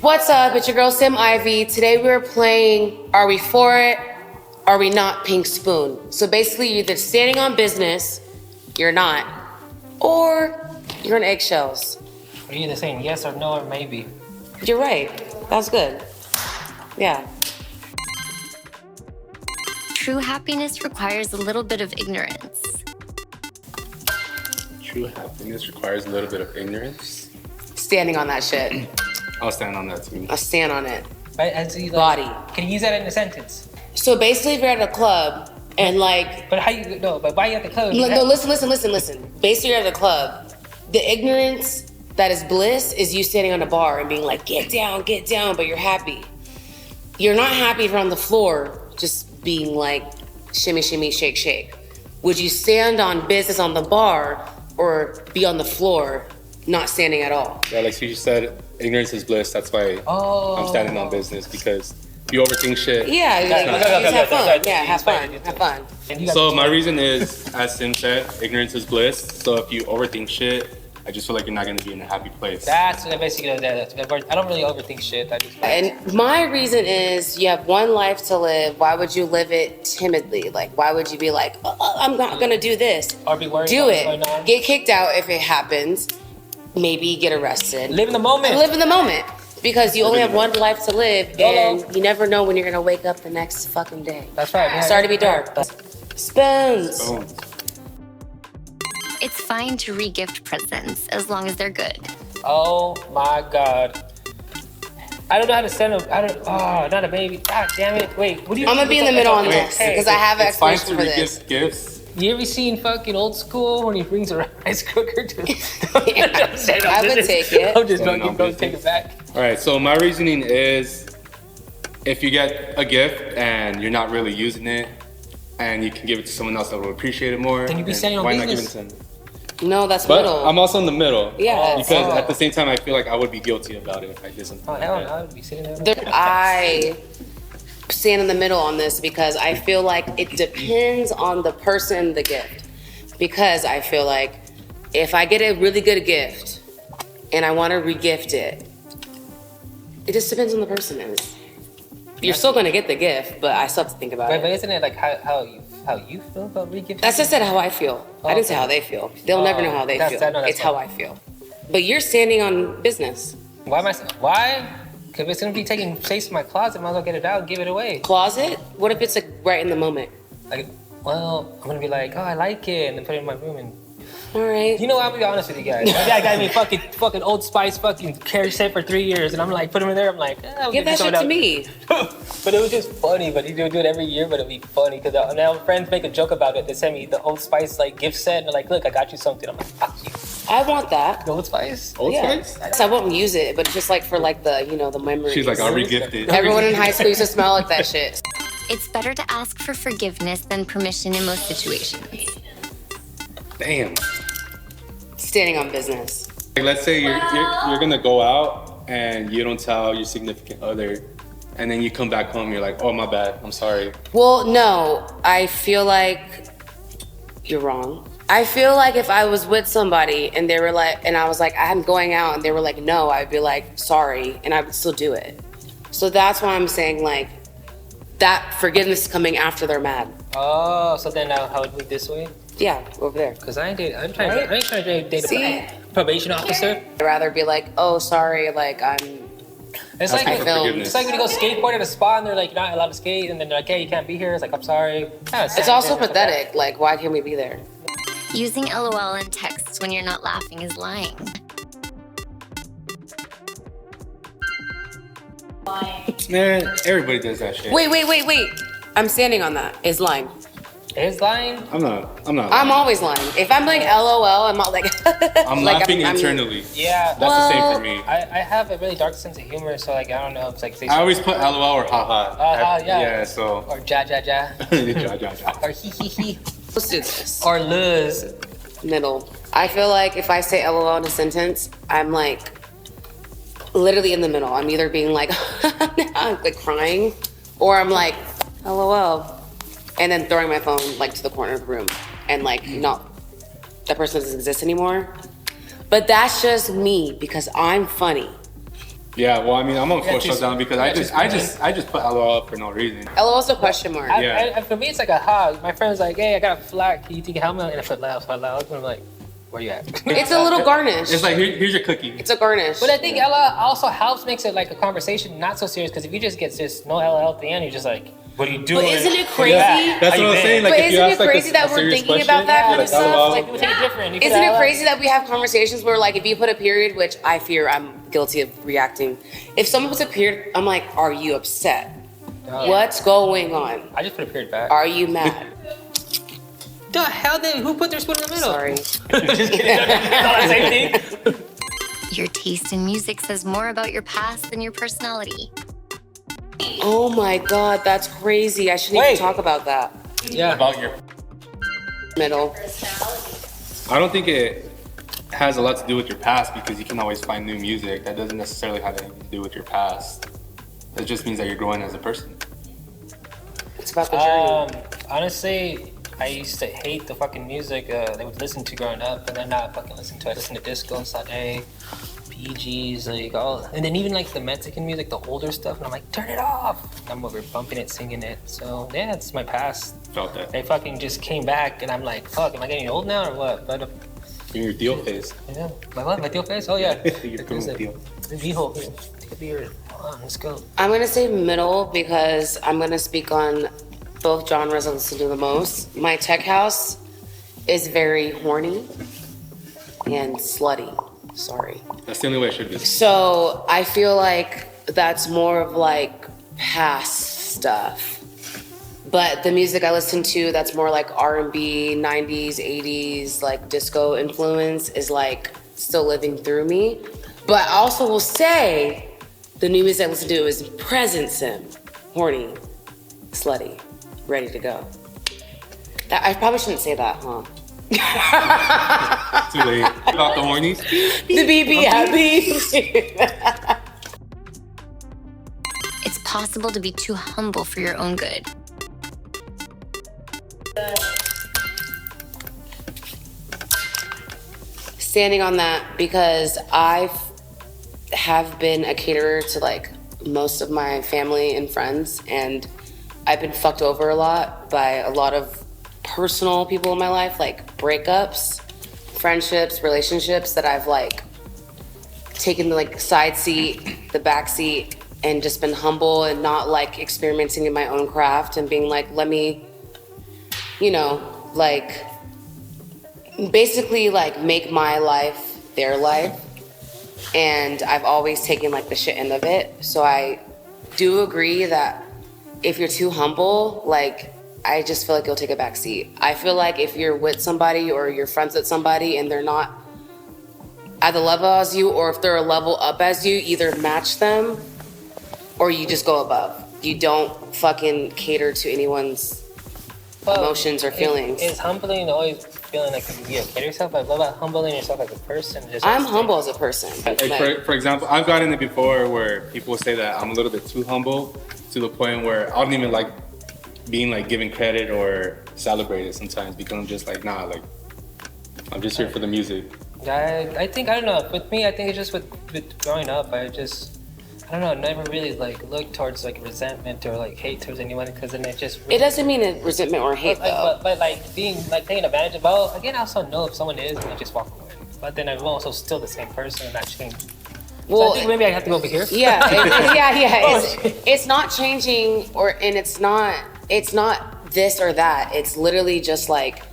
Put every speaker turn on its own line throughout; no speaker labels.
What's up? It's your girl Sim Ivy. Today we're playing Are We For It? Are We Not Pink Spoon? So basically you're either standing on business, you're not, or you're on eggshells.
Are you either saying yes or no or maybe?
You're right. That's good. Yeah.
True happiness requires a little bit of ignorance.
True happiness requires a little bit of ignorance.
Standing on that shit.
I'll stand on that too.
I'll stand on it.
Right? As you,
Body.
Can you use that in a sentence?
So basically if you're at a club and like...
But how you, no, but why you at the club?
No, listen. Basically you're at the club. The ignorance that is bliss is you standing on a bar and being like, get down, but you're happy. You're not happy if you're on the floor just being like, shimmy, shake, shake. Would you stand on business on the bar or be on the floor, not standing at all?
Yeah, like you said, ignorance is bliss. That's why I'm standing on business, because if you overthink shit.
Yeah, just have fun. Yeah, have fun.
So my reason is, as Sim said, ignorance is bliss. So if you overthink shit, I just feel like you're not going to be in a happy place.
That's basically that. I don't really overthink shit.
And my reason is, you have one life to live. Why would you live it timidly? Like, why would you be like, I'm not going to do this?
Or be worried.
Do it. Get kicked out if it happens. Maybe get arrested.
Live in the moment.
Live in the moment. Because you only have one life to live, and you never know when you're going to wake up the next fucking day.
That's right. Yeah,
Sorry to be dark, but spoons.
It's fine to re-gift presents as long as they're good.
Oh my God. I don't know how to send not a baby. God damn it. Wait, what do you...
I'm gonna be in the middle on this, because I have an explanation for this.
Gifts.
You ever seen fucking Old School when he brings a rice cooker to...
I would take it.
I'm just fucking don't take it back.
All right, so my reasoning is, if you get a gift and you're not really using it, and you can give it to someone else that will appreciate it more,
then you be standing on
why
business.
not give it to them?
No, that's
But
middle.
I'm also in the middle.
Yeah.
Because at the same time, I feel like I would be guilty about it if I did something.
Oh,
like
hell
that.
no, I would be sitting there.
I stand in the middle on this because I feel like it depends on the person, the gift. Because I feel like if I get a really good gift and I want to re-gift it, it just depends on the person. You're still going to get the gift, but I still have to think about it.
But isn't it like how you feel about re-gifting?
That's just how I feel. I didn't say how they feel. They'll never know how they feel.
That's
it's how I feel. But you're standing on business.
Why? Because it's going to be taking space in my closet. Might as well get it out and give it away.
Closet? What if it's like right in the moment?
Like, well, I'm going to be like, oh, I like it, and then put it in my room and...
All right.
You know, I'll be honest with you guys. My dad got me fucking Old Spice fucking carry set for 3 years, and I'm like, put him in there. I'm like,
give that shit to me.
But it was just funny. But he do it every year, but it'd be funny because now friends make a joke about it. They send me the Old Spice like gift set, and they're like, look, I got you something. I'm like, fuck you.
I want that.
The Old Spice?
Old Spice?
I won't use it, but just like for like the, the memories.
She's like, I'll re-gift it.
Everyone in high school used to smell like that shit.
It's better to ask for forgiveness than permission in most situations.
Damn.
Standing on business.
Like, let's say you're gonna go out and you don't tell your significant other, and then you come back home, you're like, oh, my bad, I'm sorry.
Well, no, I feel like you're wrong. I feel like if I was with somebody and they were like, and I was like, I'm going out, and they were like, no, I'd be like, sorry, and I would still do it. So that's why I'm saying like, that forgiveness is coming after they're mad.
Oh, so then how would we this way?
Yeah, over there.
Because I ain't trying to date a probation officer.
I'd rather be like, oh, sorry, like
It's like when you go skateboard at a spot and they're like, you're not allowed to skate, and then they're like, hey, you can't be here. It's like, I'm sorry.
It's also pathetic. Like, why can't we be there?
Using LOL in texts when you're not laughing is lying.
Man, everybody does that shit.
Wait. I'm standing on that. Is lying.
Is lying?
I'm not
I'm
lying.
always lying. If I'm like LOL, I'm not like.
I'm laughing internally.
Yeah.
That's the same for me.
I have a really dark sense of humor, so like, I don't know. It's like.
I always put LOL or haha.
Yeah.
Yeah, so.
Or ja.
Ja.
Or he.
Let's do this.
Or luz.
Middle. I feel like if I say LOL in a sentence, I'm like literally in the middle. I'm either being like, like crying, or I'm like, LOL, and then throwing my phone like to the corner of the room and like not, that person doesn't exist anymore. But that's just me because I'm funny.
Yeah, well, I mean, I'm on
Yeah,
full
just-
shutdown because
yeah,
I just put LOL up for no reason.
LOL's a question mark.
Yeah.
For me, it's like a hug. My friend's like, "Hey, I got a flat. Can you take a helmet?" And I put loud, and I'm like, "Where you at?"
It's a little garnish.
It's like here's your cookie.
It's a garnish.
But I think Ella also helps makes it like a conversation not so serious because if you just get just no LL at the end, you're just like, "What are you doing?"
But isn't it crazy?
Yeah.
That's
How
what
you
I'm saying.
been?
Like,
But
if you
isn't
ask,
it
like,
crazy that we're
serious
thinking
question,
about that
you're
kind
like,
of stuff?
LOL.
Like people take it different. You put
Isn't it
LL
crazy that we have conversations where, like, if you put a period, which I fear I'm guilty of reacting, if someone puts a period, I'm like, are you upset? What's going on?
I just put a period back.
Are you mad?
The hell did who put their spoon in the middle?
Sorry.
Just kidding. Not the same thing.
Your taste in music says more about your past than your personality.
Oh my God, that's crazy. I shouldn't
Wait.
even talk about that.
Yeah.
About your,
Middle.
I don't think it has a lot to do with your past because you can always find new music. That doesn't necessarily have anything to do with your past. It just means that you're growing as a person.
It's about the journey.
Honestly, I used to hate the fucking music they would listen to growing up, and then now I fucking listen to it. I listen to disco, Sade, PGs, like all, and then even like the Mexican music, the older stuff, and I'm like, turn it off. I'm over bumping it, singing it. So yeah, it's my past.
Felt that.
They fucking just came back, and I'm like, fuck, am I getting old now or what? But
You're your deal face.
yeah, my what? My deal face? Oh yeah.
You're doing the deal.
Viejo, here, take a beer. Come on, let's go.
I'm gonna say middle because I'm gonna speak on both genres I listen to the most. My tech house is very horny and slutty. Sorry.
That's the only way it should be.
So I feel like that's more of like past stuff. But the music I listen to that's more like R&B, 90s, 80s, like disco influence is like still living through me. But I also will say the new music I listen to is present sim, horny, slutty, ready to go. I probably shouldn't say that, huh?
Too late. About the hornies.
The BB happy.
It's possible to be too humble for your own good.
Standing on that because I have been a caterer to like most of my family and friends, and I've been fucked over a lot by a lot of personal people in my life, like breakups, friendships, relationships that I've like taken the like side seat, the back seat, and just been humble and not like experimenting in my own craft and being like, let me, you know, like basically like make my life their life. And I've always taken like the shit end of it. So I do agree that if you're too humble, like I just feel like you'll take a back seat. I feel like if you're with somebody or you're friends with somebody and they're not at the level as you, or if they're a level up as you, either match them or you just go above. You don't fucking cater to anyone's emotions or feelings.
It's humbling always feeling like you can be okay to yourself, but what about humbling yourself as a person? Just
I'm humble as a person.
Like,
Like,
for example, I've gotten it before where people say that I'm a little bit too humble to the point where I don't even like being like given credit or celebrated sometimes because I'm just like, nah, like I'm just here for the music.
I think, I don't know, with me, I think it's just with growing up, I don't know, never really like looked towards like resentment or like hate towards anyone because then it just
it doesn't mean a resentment or hate though.
but like being like taking advantage of, well, again, I also know if someone is and I just walk away, but then I'm also still the same person and not change. So I think maybe I have to go over here.
Yeah, it's not changing, and it's not this or that. It's literally just like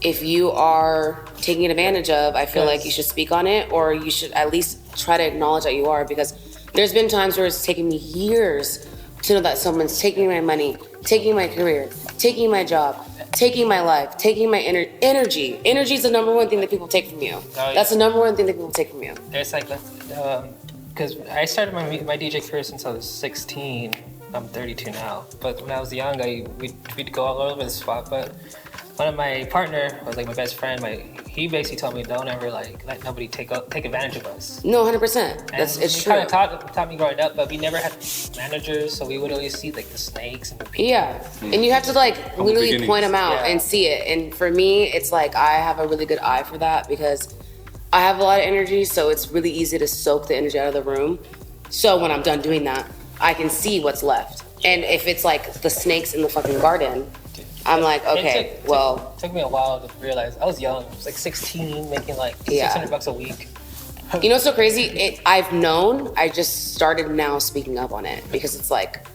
if you are taking advantage of, I feel like you should speak on it, or you should at least try to acknowledge that you are, because there's been times where it's taken me years to know that someone's taking my money, taking my career, taking my job, taking my life, taking my energy. Energy is the number one thing that people take from you.
yeah.
That's the number one thing that people take from you.
There's like, because I started my DJ career since I was 16. I'm 32 now. But when I was young, we'd go all over the spot. But one of my partner, was like my best friend, he basically told me don't ever like let nobody take advantage of us.
No, 100%. It's true.
Kind of taught me growing up, but we never had managers, so we would always see like the snakes and the people.
Yeah, and you have to like literally
beginnings.
point them out
Yeah.
and see it. And for me, it's like I have a really good eye for that because I have a lot of energy, so it's really easy to soak the energy out of the room. So when I'm done doing that, I can see what's left. And if it's like the snakes in the fucking garden, I'm like, okay,
It took me a while to realize. I was young. I was like 16, making like
Yeah.
$600 a week.
You know what's so crazy? I've known, I just started now speaking up on it because it's like,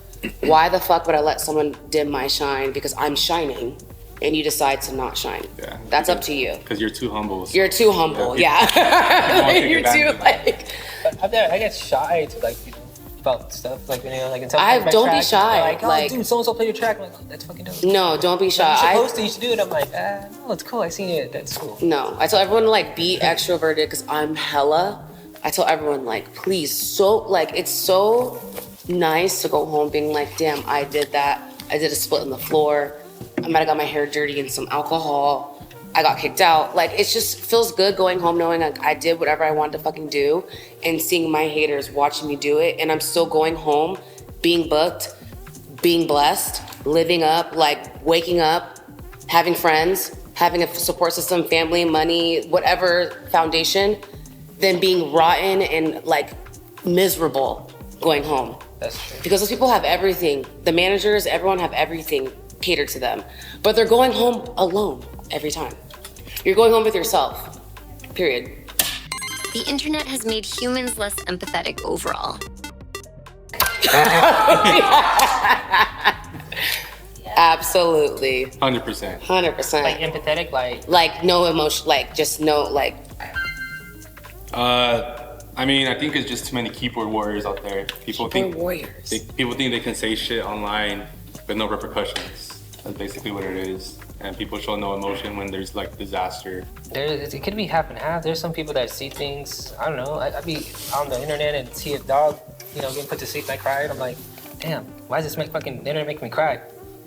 why the fuck would I let someone dim my shine because I'm shining and you decide to not shine?
Yeah.
That's up to you.
Because you're too humble.
You're too humble,
Yeah,
yeah.
take
You're
advantage
too
of that.
like,
But I get shy to like, you know, about stuff like, you know, like in
don't be shy,
Like, oh,
like-
dude, so and so play your track. I'm like, oh, that's fucking dope.
no, don't be
You should
shy.
post it. You should do it. I'm like, no, it's cool. I seen it. That's cool.
No, I tell everyone to like be extroverted because I'm hella. I tell everyone like, please, it's so nice to go home being like, damn, I did that. I did a split on the floor. I might have got my hair dirty in some alcohol. I got kicked out. Like, it just feels good going home knowing like I did whatever I wanted to fucking do and seeing my haters watching me do it. And I'm still going home, being booked, being blessed, living up, like waking up, having friends, having a support system, family, money, whatever foundation, than being rotten and like miserable going home.
That's true.
Because those people have everything. The managers, everyone have everything catered to them. But they're going home alone every time. You're going home with yourself. Period.
The internet has made humans less empathetic overall.
Absolutely.
100%.
100%.
Like empathetic,
Like no emotion, like just no, like,
I mean, I think it's just too many keyboard warriors out there. People think
warriors.
people think they can say shit online with no repercussions. That's basically what it is. And people show no emotion when there's like disaster.
it could be half and half. There's some people that see things. I don't know. I'd be on the internet and see a dog, you know, getting put to sleep and I cried. I'm like, damn, why does this fucking internet make me cry?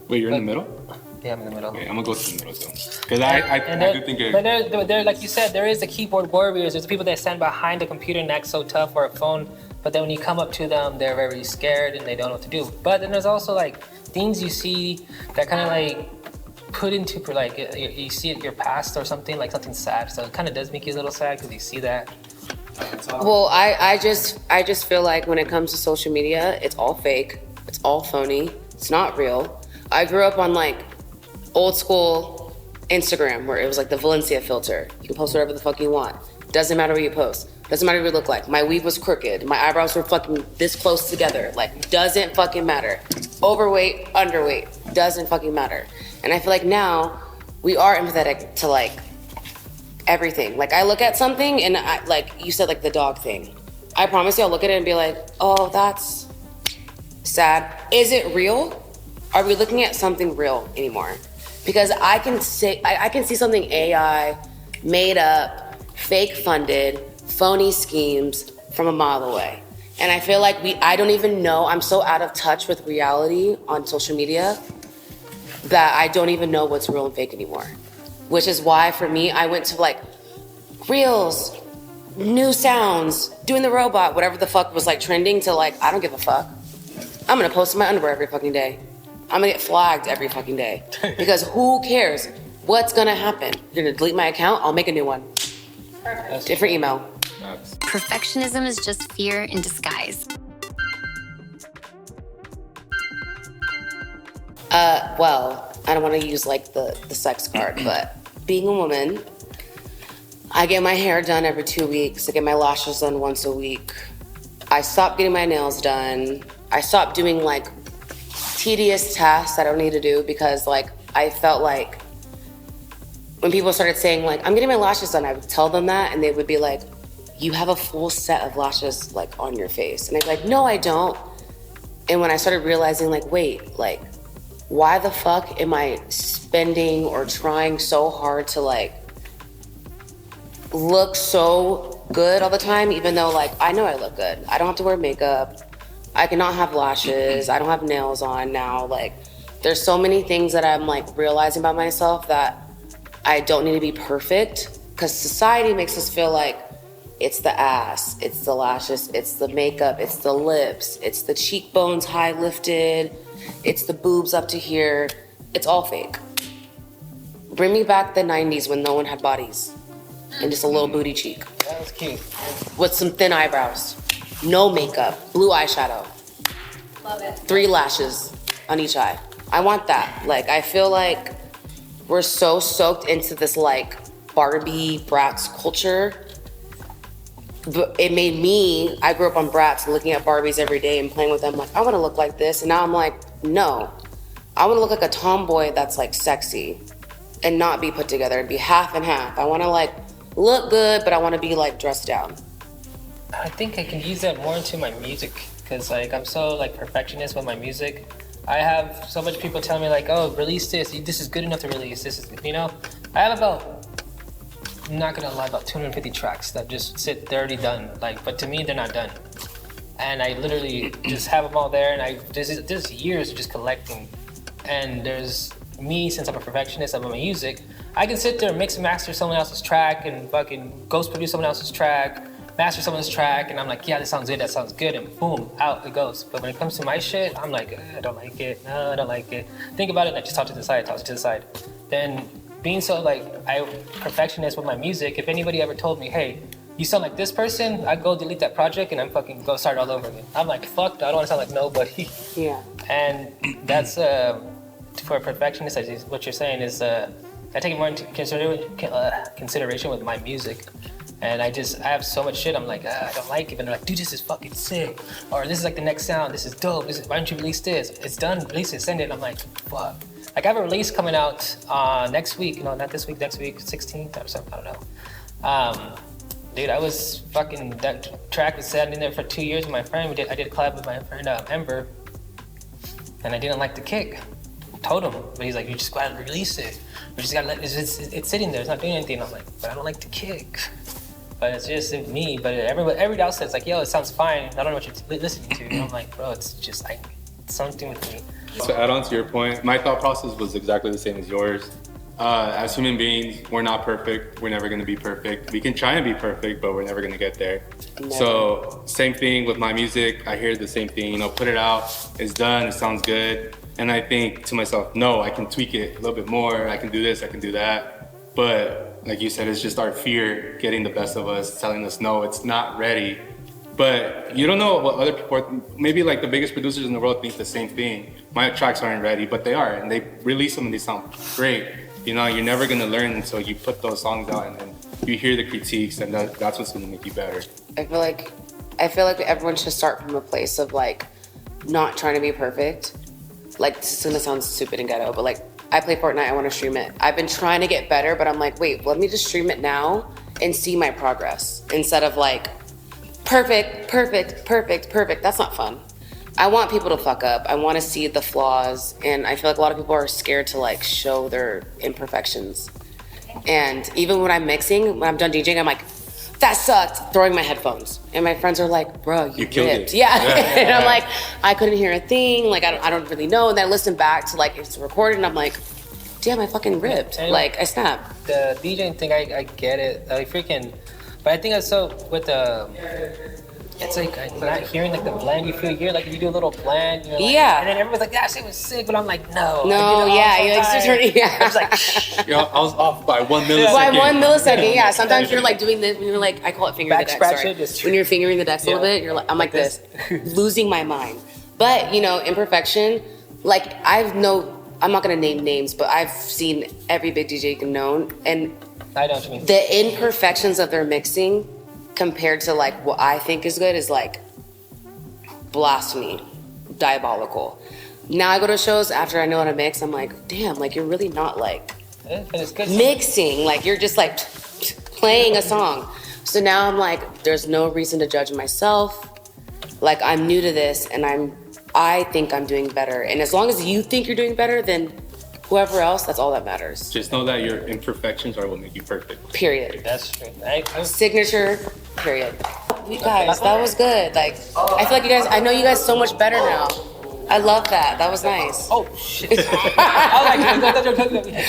Wait, you're in the
Like-
middle?
Yeah, I'm in the middle.
Okay, I'm gonna go to the middle though. Because I do think it.
But there, like you said, there is the keyboard warriors. There's people that stand behind a computer and act so tough or a phone, but then when you come up to them, they're very scared and they don't know what to do. But then there's also like things you see that kind of like put into like you see it your past or something, like something sad. So it kind of does make you a little sad because you see that.
Well, I just feel like when it comes to social media, it's all fake. It's all phony. It's not real. I grew up on like old school Instagram where it was like the Valencia filter. You can post whatever the fuck you want. Doesn't matter what you post. Doesn't matter what you look like. My weave was crooked. My eyebrows were fucking this close together. Like, doesn't fucking matter. Overweight, underweight, doesn't fucking matter. And I feel like now we are empathetic to like everything. Like I look at something and I, like you said, like the dog thing. I promise you I'll look at it and be like, oh, that's sad. Is it real? Are we looking at something real anymore? Because I can see something AI, made up, fake funded, phony schemes from a mile away. And I feel like I don't even know, I'm so out of touch with reality on social media that I don't even know what's real and fake anymore. Which is why for me, I went to like Reels, new sounds, doing the robot, whatever the fuck was like trending to like, I don't give a fuck. I'm gonna post in my underwear every fucking day. I'm gonna get flagged every fucking day. Because who cares? What's gonna happen? You're gonna delete my account? I'll make a new one. Different email.
That's-
Perfectionism is just fear in disguise.
Well, I don't want to use like the sex card, but being a woman, I get my hair done every 2 weeks. I get my lashes done once a week. I stopped getting my nails done. I stopped doing like tedious tasks I don't need to do because like I felt like when people started saying like, I'm getting my lashes done, I would tell them that and they would be like, you have a full set of lashes like on your face. And I'd be like, no, I don't. And when I started realizing like, wait, like, why the fuck am I spending or trying so hard to like look so good all the time, even though like I know I look good. I don't have to wear makeup. I cannot have lashes. I don't have nails on now. Like there's so many things that I'm like realizing about myself that I don't need to be perfect because society makes us feel like it's the ass, it's the lashes, it's the makeup, it's the lips, it's the cheekbones high lifted, it's the boobs up to here. It's all fake. Bring me back the 90s when no one had bodies and just a little booty cheek
That was cute.
with some thin eyebrows. no makeup, blue eyeshadow.
Love it.
3 lashes on each eye. I want that. Like, I feel like we're so soaked into this like Barbie Bratz culture. But it made me, I grew up on Bratz, looking at Barbies every day and playing with them. Like, I want to look like this. And now I'm like, no. I want to look like a tomboy that's like sexy and not be put together and be half and half. I want to like look good, but I want to be like dressed down.
I think I can use that more into my music because like I'm so like perfectionist with my music. I have so much people telling me like, oh, release this. This is good enough to release. This is, you know. I have about, I'm not gonna lie, about 250 tracks that just sit, they're already done. Like, but to me, they're not done. And I literally just have them all there, and there's years of just collecting. And there's me, since I'm a perfectionist of my music, I can sit there and mix and master someone else's track and fucking ghost produce someone else's track, master someone's track, and I'm like, yeah, this sounds good, that sounds good, and boom, out it goes. But when it comes to my shit, I'm like, I don't like it, no, I don't like it. Think about it, and I just toss it to the side. Then being so like, I perfectionist with my music, if anybody ever told me, hey, you sound like this person, I'd go delete that project and I'm fucking go start all over again. I'm like, fuck, I don't want to sound like nobody.
Yeah.
And that's, for a perfectionist, what you're saying is, I take it more into consideration with my music. And I have so much shit, I'm like, I don't like it. And they're like, dude, this is fucking sick. Or this is like the next sound, this is dope. Why don't you release this? It's done, release it, send it. I'm like, fuck. Like I have a release coming out next week, no, not this week, next week, 16th or something, I don't know. Dude, I was fucking, that track was sitting in there for 2 years with my friend. I did a collab with my friend Ember, and I didn't like the kick. Told him, but he's like, you just gotta release it. We just gotta it's sitting there, it's not doing anything. I'm like, but I don't like the kick. But it's just me, but everybody else says like, yo, it sounds fine. I don't know what you're listening to. And I'm like, bro, it's just it's something with me.
To add on to your point, my thought process was exactly the same as yours. As human beings, we're not perfect. We're never gonna be perfect. We can try and be perfect, but we're never gonna get there.
Never.
So same thing with my music. I hear the same thing, put it out, it's done, it sounds good. And I think to myself, no, I can tweak it a little bit more. I can do this, I can do that. But like you said, it's just our fear getting the best of us, telling us, no, it's not ready. But you don't know what other people, maybe like the biggest producers in the world think the same thing. My tracks aren't ready, but they are. And they release them and they sound great. You're never gonna learn until you put those songs out and then you hear the critiques, and that's what's gonna make you better.
I feel like everyone should start from a place of like not trying to be perfect. Like, this is gonna sound stupid and ghetto, but like, I play Fortnite, I wanna stream it. I've been trying to get better, but I'm like, wait, let me just stream it now and see my progress instead of like, perfect. That's not fun. I want people to fuck up. I wanna see the flaws, and I feel like a lot of people are scared to like show their imperfections. And even when I'm mixing, when I'm done DJing, I'm like, that sucked, throwing my headphones. And my friends are like, bro, you
killed
ripped.
it.
Yeah. And I'm like, I couldn't hear a thing. Like, I don't really know. And then I listen back to like, it's recorded, and I'm like, damn, I fucking ripped.
And
like, I snapped.
The DJing thing, I get it. But I think it's so with it's like not hearing like the blend. You like you do a little blend. Like,
Yeah.
And then everyone's like, that shit was sick, but I'm like, no.
No, yeah. You're like,
I was like,
I was off by 1 millisecond.
By 1 millisecond, yeah. Sometimes you're like doing this, when you're like, I call it fingering
Back
the deck.
scratch
Sorry.
it, just-
When you're fingering the decks a little
Yeah.
bit, you're like, I'm like this, losing my mind. But imperfection, like I'm not gonna name names, but I've seen every big DJ you can know, and
I know what you mean.
the imperfections of their mixing compared to like what I think is good is like blasphemy, diabolical. Now I go to shows after I know how to mix, I'm like, damn, like you're really not like
Yeah, but it's good.
mixing, like you're just like playing a song. So now I'm like, there's no reason to judge myself. Like I'm new to this, and I think I'm doing better. And as long as you think you're doing better than whoever else, that's all that matters.
Just know that your imperfections are what make you perfect.
Period.
That's true.
Signature, period. You guys, that was good. Like, I feel like I know you guys so much better now. I love that. That was nice.
Oh shit. I like it.